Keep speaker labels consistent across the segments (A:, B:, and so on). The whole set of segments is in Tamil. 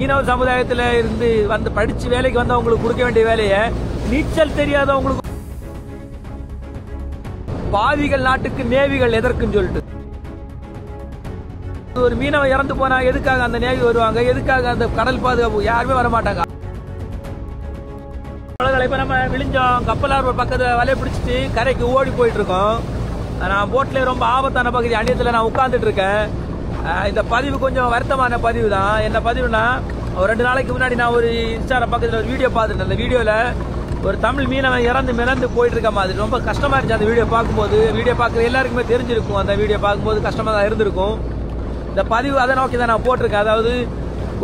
A: மீனவ சமுதாயத்துல இருந்து வந்து படிச்சு வேலைக்கு வந்தவங்களுக்கு கொடுக்க வேண்டிய வேலையை நீச்சல் தெரியாதவங்களுக்கு பாவிகள் நாட்டுக்கு நேவிகள் எதற்குன்னு சொல்லிட்டு ஒரு மீனவ இறந்து போனா எதுக்காக அந்த நேவி வருவாங்க, எதுக்காக அந்த கடல் பாதுகாப்பு யாருமே வரமாட்டாங்க. இப்ப நம்ம விழிஞ்சோம் கப்பலார் பக்கத்துல வலைய பிடிச்சிட்டு கரைக்கு ஓடி போயிட்டு இருக்கோம். நான் போட்ல ரொம்ப ஆபத்தான பகுதி அந்நியத்துல நான் உட்கார்ந்துட்டு இருக்கேன். இந்த பதிவு கொஞ்சம் வருத்தமான பதிவு தான். என்ன பதிவுனா, ஒரு 2 நாளைக்கு முன்னாடி நான் ஒரு இன்ஸ்டாகிராம் பக்கத்துல ஒரு வீடியோ பார்த்துட்டேன். அந்த வீடியோல ஒரு தமிழ் மீனவன் இறந்து மிதந்து போயிட்டு இருக்க மாதிரி ரொம்ப கஷ்டமா இருந்துச்சு. அந்த வீடியோ பார்க்கும்போது, வீடியோ பார்க்குற எல்லாருக்குமே தெரிஞ்சிருக்கும், அந்த வீடியோ பார்க்கும்போது கஷ்டமா தான் இருந்திருக்கும். இந்த பதிவு அதை நோக்கி தான் நான் போட்டிருக்கேன். அதாவது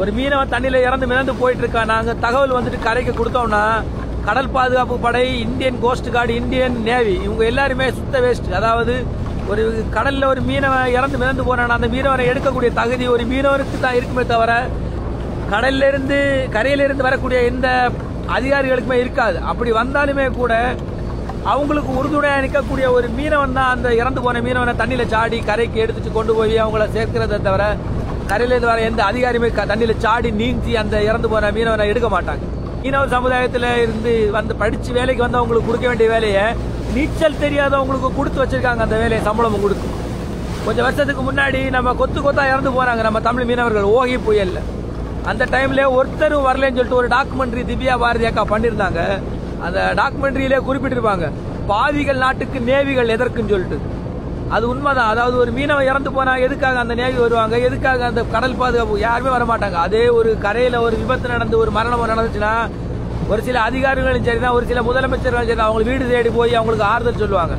A: ஒரு மீனவன் தண்ணியில இறந்து மிதந்து போயிட்டு இருக்கான். நாங்க தகவல் வந்துட்டு கரைக்கு கொடுத்தோம்னா கடல் பாதுகாப்பு படை, Indian cost card, Indian navy இவங்க எல்லாருமே சுத்த வேஸ்ட். அதாவது ஒரு கடல்ல ஒரு மீனவன் இறந்து மிதந்து போறானா அந்த மீனவனை எடுக்கக்கூடிய தகுதி ஒரு மீனவனுக்கு தான் இருக்குமே தவிர கடல்ல இருந்து கரையில இருந்து வரக்கூடிய எந்த அதிகாரிகளுக்குமே இருக்காது. அப்படி வந்தாலுமே கூட அவங்களுக்கு உறுதுணையா நிற்கக்கூடிய ஒரு மீனவன் தான் அந்த இறந்து போன மீனவனை தண்ணியில சாடி கரைக்கு எடுத்துட்டு கொண்டு போய் அவங்கள சேர்க்கிறத தவிர கரையில இருந்து வர எந்த அதிகாரியுமே தண்ணியில சாடி நீந்தி அந்த இறந்து போன மீனவனை எடுக்க மாட்டாங்க. மீனவ சமுதாயத்துல இருந்து வந்து படிச்சு வேலைக்கு வந்தவங்களுக்கு கொடுக்க வேண்டிய வேலையை நீச்சல் தெரியாதவங்களுக்கு கொடுத்து வச்சிருக்காங்க. அந்த வேலையை சம்பளம் கொடுத்து கொஞ்சம் வருஷத்துக்கு முன்னாடி நம்ம கொத்து கொத்தா இறந்து போறாங்க நம்ம தமிழ் மீனவர்கள் ஓகி புயல்ல. அந்த டைம்ல ஒருத்தரும் வரலன்னு சொல்லிட்டு ஒரு டாக்குமெண்ட்ரி திவ்யா பாரதி அக்கா பண்ணிருந்தாங்க. அந்த டாக்குமெண்ட்ரியிலே குறிப்பிட்டிருப்பாங்க, பாவிகள் நாட்டுக்கு நேவிகள் எதற்குன்னு சொல்லிட்டு. அது உண்மைதான். அதாவது ஒரு மீனவன் இறந்து போனா எதுக்காக அந்த நேவி வருவாங்க, எதுக்காக அந்த கடல் பாதுகாப்பு யாருமே வரமாட்டாங்க. அதே ஒரு கரையில ஒரு விபத்து நடந்து ஒரு மரணம் நடந்துச்சுன்னா ஒரு சில அதிகாரிகளும் சரிதான், ஒரு சில முதலமைச்சர்களும் சரி, அவங்க வீடு தேடி போய் அவங்களுக்கு ஆறுதல் சொல்லுவாங்க.